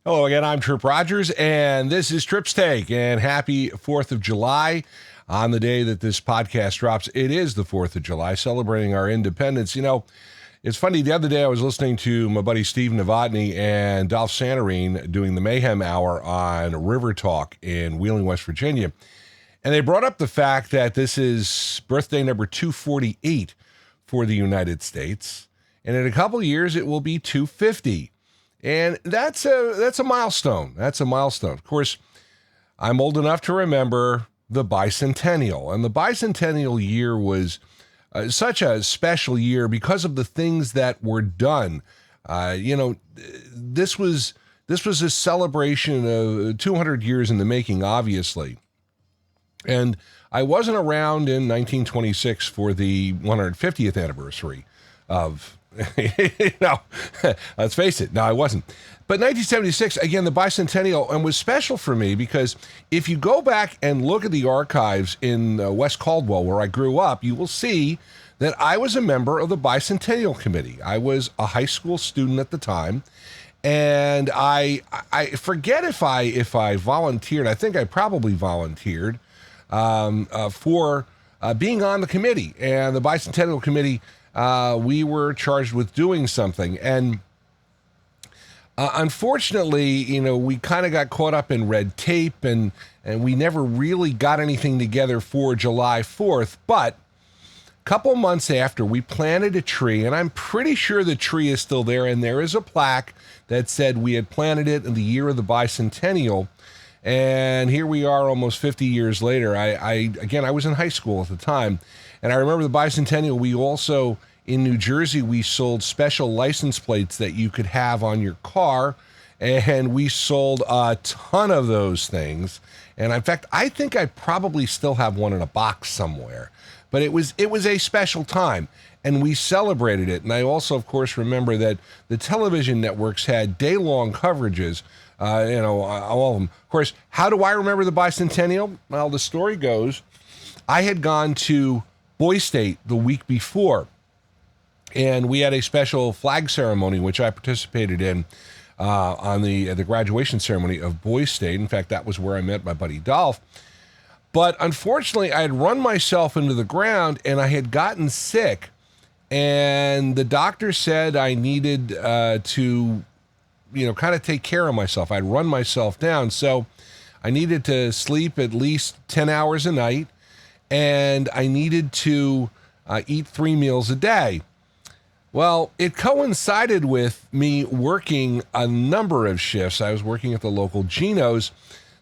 Hello again, I'm Tripp Rogers, and this is Tripp's Take, and happy 4th of July. On the day that this podcast drops, it is the 4th of July, celebrating our independence. You know, it's funny, the other day I was listening to my buddy Steve Novotny and Dolph Santarine doing the Mayhem Hour on River Talk in Wheeling, West Virginia, and they brought up the fact that this is birthday number 248 for the United States, and in a couple of years it will be 250. And that's a milestone. That's a milestone. Of course, I'm old enough to remember the bicentennial. And the bicentennial year was such a special year because of the things that were done. This was a celebration of 200 years in the making, obviously. And I wasn't around in 1926 for the 150th anniversary of let's face it. No, I wasn't. But 1976, again, the bicentennial, and was special for me because if you go back and look at the archives in West Caldwell, where I grew up, you will see that I was a member of the bicentennial committee. I was a high school student at the time, and I forget if I volunteered. I think I probably volunteered for being on the committee, and the bicentennial committee. We were charged with doing something. And unfortunately, we kind of got caught up in red tape and we never really got anything together for July 4th. But a couple months after, we planted a tree, and I'm pretty sure the tree is still there. And there is a plaque that said we had planted it in the year of the bicentennial. And here we are almost 50 years later. I was in high school at the time. And I remember the bicentennial, we also, in New Jersey, we sold special license plates that you could have on your car. And we sold a ton of those things. And in fact, I think I probably still have one in a box somewhere. But it was a special time, and we celebrated it. And I also, of course, remember that the television networks had day-long coverages, all of them. Of course, how do I remember the bicentennial? Well, the story goes, I had gone to Boy State the week before, and we had a special flag ceremony, which I participated in on the graduation ceremony of Boy State. In fact, that was where I met my buddy Dolph. But unfortunately, I had run myself into the ground, and I had gotten sick, and the doctor said I needed to, kind of take care of myself. I'd run myself down, so I needed to sleep at least 10 hours a night, and I needed to eat 3 meals a day. Well, it coincided with me working a number of shifts. I was working at the local Geno's,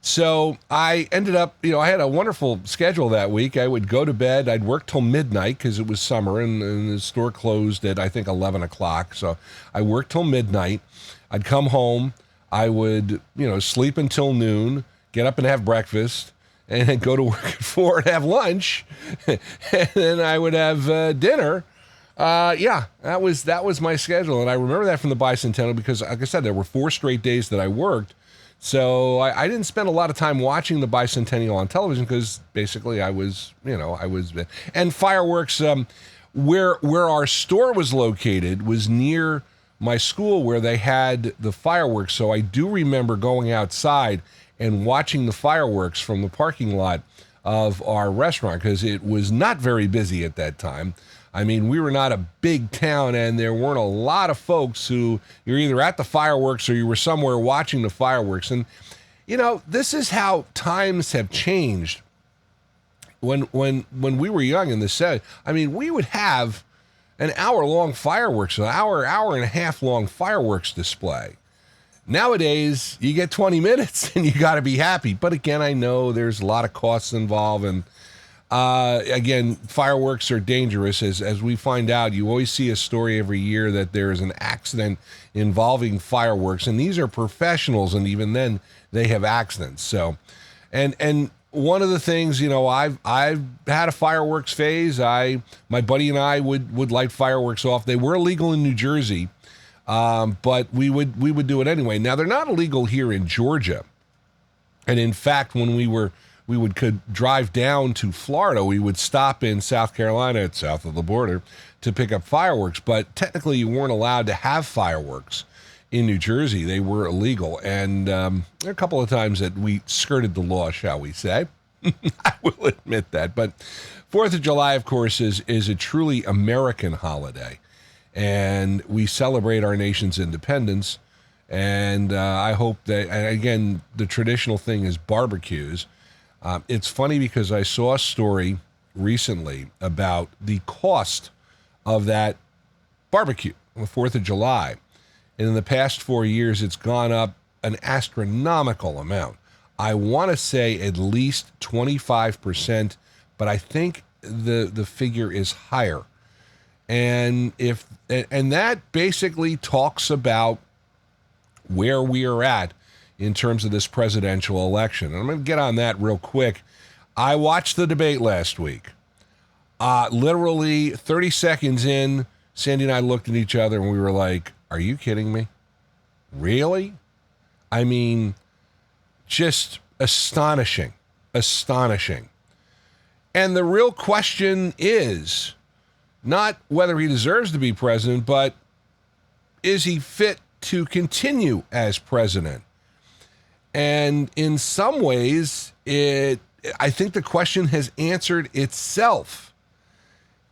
so I ended up, I had a wonderful schedule that week. I would go to bed. I'd work till midnight because it was summer, and the store closed at, I think, 11 o'clock. So I worked till midnight. I'd come home. I would, sleep until noon, get up and have breakfast, and then go to work at 4 and have lunch, and then I would have dinner. That was my schedule, and I remember that from the bicentennial because, like I said, there were 4 straight days that I worked. So I didn't spend a lot of time watching the bicentennial on television because basically I was, and fireworks. Where our store was located was near my school where they had the fireworks. So I do remember going outside and watching the fireworks from the parking lot of our restaurant because it was not very busy at that time. I mean, we were not a big town, and there weren't a lot of folks who you're either at the fireworks or you were somewhere watching the fireworks. And, this is how times have changed. When we were young in the set, I mean, we would have an hour-long fireworks, an hour and a half long fireworks display. Nowadays, you get 20 minutes and you got to be happy. But again, I know there's a lot of costs involved, and again, fireworks are dangerous. As we find out, you always see a story every year that there is an accident involving fireworks, and these are professionals, and even then they have accidents. So, and one of the things, I've had a fireworks phase. My buddy and I would light fireworks off. They were illegal in New Jersey, but we would do it anyway. Now, they're not illegal here in Georgia, and in fact, when we could drive down to Florida, we would stop in South Carolina, at south of the border, to pick up fireworks. But technically, you weren't allowed to have fireworks in New Jersey. They were illegal. And a couple of times that we skirted the law, shall we say. I will admit that. But 4th of July, of course, is a truly American holiday. And we celebrate our nation's independence. And I hope that, and again, the traditional thing is barbecues. It's funny because I saw a story recently about the cost of that barbecue on the 4th of July. And in the past 4 years, it's gone up an astronomical amount. I want to say at least 25%, but I think the figure is higher. And that basically talks about where we are at in terms of this presidential election. And I'm going to get on that real quick. I watched the debate last week. Literally 30 seconds in, Sandy and I looked at each other and we were like, are you kidding me? Really? I mean, just astonishing. And the real question is not whether he deserves to be president, but is he fit to continue as president? And in some ways, I think the question has answered itself.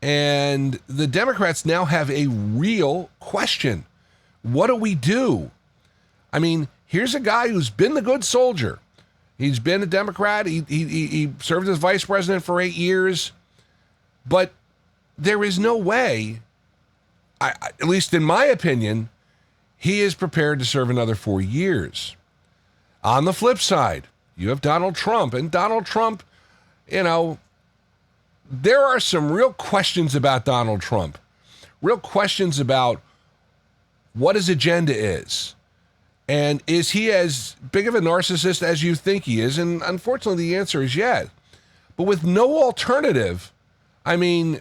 And the Democrats now have a real question. What do we do? I mean, here's a guy who's been the good soldier. He's been a Democrat. He served as vice president for 8 years. But there is no way, at least in my opinion, he is prepared to serve another 4 years. On the flip side, you have Donald Trump. And Donald Trump, there are some real questions about Donald Trump. Real questions about what his agenda is. And is he as big of a narcissist as you think he is? And unfortunately, the answer is yes. But with no alternative, I mean,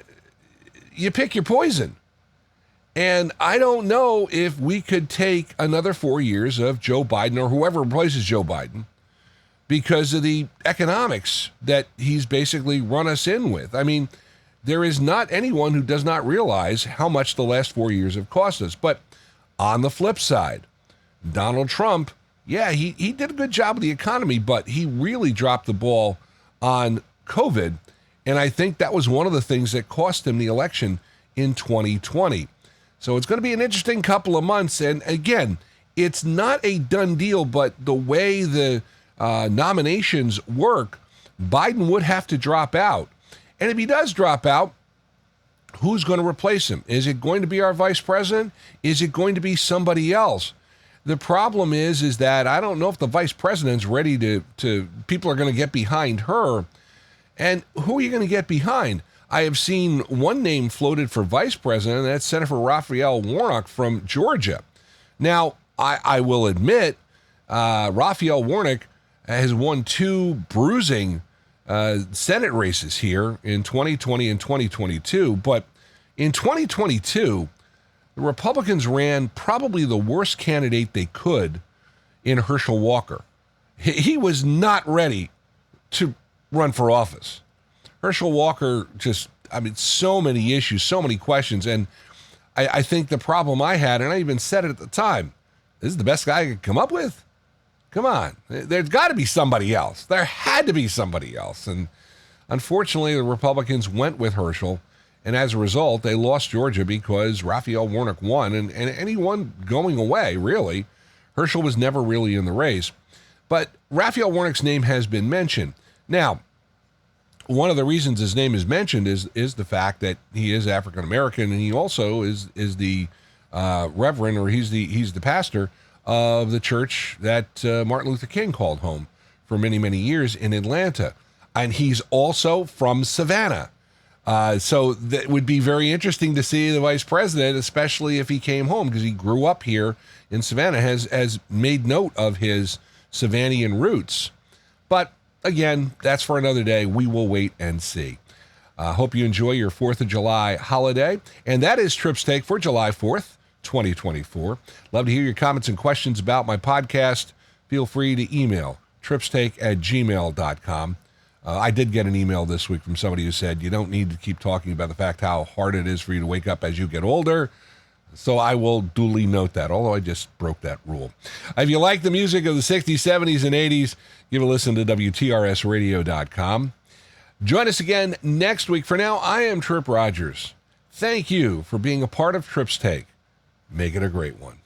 you pick your poison. And I don't know if we could take another 4 years of Joe Biden or whoever replaces Joe Biden because of the economics that he's basically run us in with. I mean, there is not anyone who does not realize how much the last 4 years have cost us. But on the flip side, Donald Trump, yeah, he did a good job with the economy, but he really dropped the ball on COVID. And I think that was one of the things that cost him the election in 2020. So it's going to be an interesting couple of months. And again, it's not a done deal, but the way the nominations work, Biden would have to drop out. And if he does drop out, who's going to replace him? Is it going to be our vice president? Is it going to be somebody else? The problem is that I don't know if the vice president's ready to people are going to get behind her. And who are you going to get behind? I have seen one name floated for vice president, and that's Senator Raphael Warnock from Georgia. Now, I will admit, Raphael Warnock has won 2 bruising Senate races here in 2020 and 2022. But in 2022, the Republicans ran probably the worst candidate they could in Herschel Walker. He was not ready to run for office. Herschel Walker so many issues, so many questions. And I think the problem I had, and I even said it at the time, this is the best guy I could come up with. Come on. There's got to be somebody else. There had to be somebody else. And unfortunately, the Republicans went with Herschel. And as a result, they lost Georgia because Raphael Warnock won. And anyone going away, really, Herschel was never really in the race. But Raphael Warnock's name has been mentioned. Now, one of the reasons his name is mentioned is the fact that he is African American, and he also is the reverend, or he's the pastor of the church that Martin Luther King called home for many, many years in Atlanta. And he's also from Savannah. So that would be very interesting to see the vice president, especially if he came home, because he grew up here in Savannah, has made note of his Savannian roots. But again, that's for another day. We will wait and see. Hope you enjoy your 4th of July holiday. And that is Tripp's Take for July 4th, 2024. Love to hear your comments and questions about my podcast. Feel free to email trippstake@gmail.com. I did get an email this week from somebody who said, you don't need to keep talking about the fact how hard it is for you to wake up as you get older. So I will duly note that, although I just broke that rule. If you like the music of the 60s, 70s, and 80s, give a listen to WTRSradio.com. Join us again next week. For now, I am Tripp Rogers. Thank you for being a part of Tripp's Take. Make it a great one.